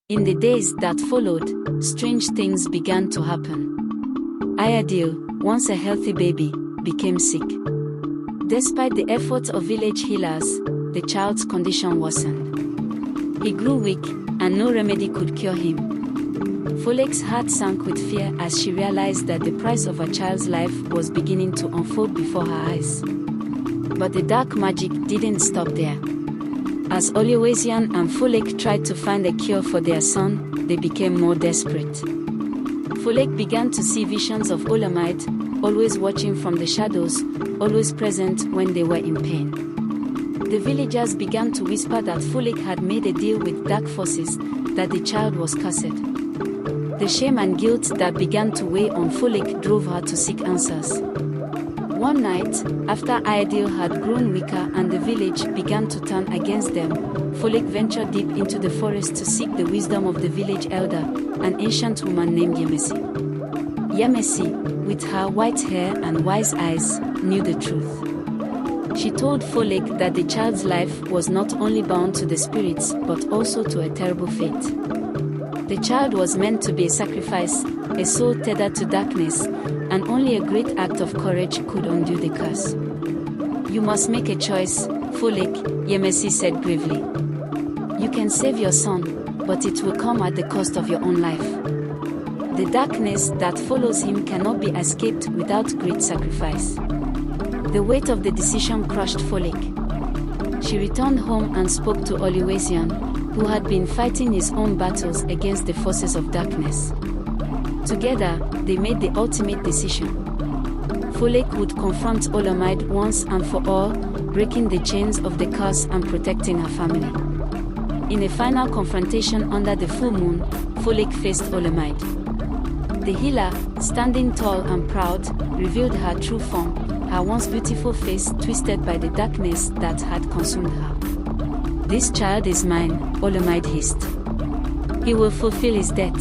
In the days that followed, strange things began to happen. Ayadil, once a healthy baby, became sick. Despite the efforts of village healers, the child's condition worsened. He grew weak, and no remedy could cure him. Folake's heart sank with fear as she realized that the price of her child's life was beginning to unfold before her eyes. But the dark magic didn't stop there. As Oluwaseun and Folake tried to find a cure for their son, they became more desperate. Folake began to see visions of Olamide, always watching from the shadows, always present when they were in pain. The villagers began to whisper that Folake had made a deal with dark forces, that the child was cursed. The shame and guilt that began to weigh on Folake drove her to seek answers. One night, after Ayadil had grown weaker and the village began to turn against them, Folake ventured deep into the forest to seek the wisdom of the village elder, an ancient woman named Yemesi. Yemesi, with her white hair and wise eyes, knew the truth. She told Folake that the child's life was not only bound to the spirits but also to a terrible fate. The child was meant to be a sacrifice, a soul tethered to darkness, and only a great act of courage could undo the curse. You must make a choice, Folake, Yemesi said gravely. You can save your son, but it will come at the cost of your own life. The darkness that follows him cannot be escaped without great sacrifice. The weight of the decision crushed Folake. She returned home and spoke to Oluwaseun, who had been fighting his own battles against the forces of darkness. Together, they made the ultimate decision. Folake would confront Olamide once and for all, breaking the chains of the curse and protecting her family. In a final confrontation under the full moon, Folake faced Olamide. The healer, standing tall and proud, revealed her true form, her once beautiful face twisted by the darkness that had consumed her. This child is mine, Olamide hissed. He will fulfill his debt.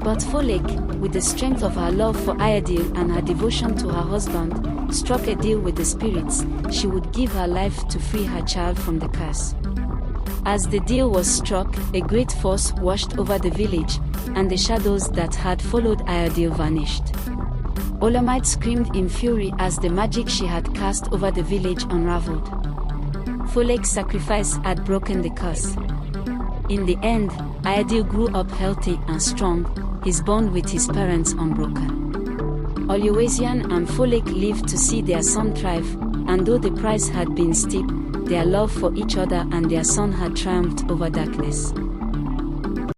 But Folake, with the strength of her love for Ayadil and her devotion to her husband, struck a deal with the spirits. She would give her life to free her child from the curse. As the deal was struck, a great force washed over the village, and the shadows that had followed Ayadil vanished. Olamide screamed in fury as the magic she had cast over the village unraveled. Folake's sacrifice had broken the curse. In the end, Ayadil grew up healthy and strong, his bond with his parents unbroken. Oluwaseun and Folake lived to see their son thrive, and though the price had been steep, their love for each other and their son had triumphed over darkness.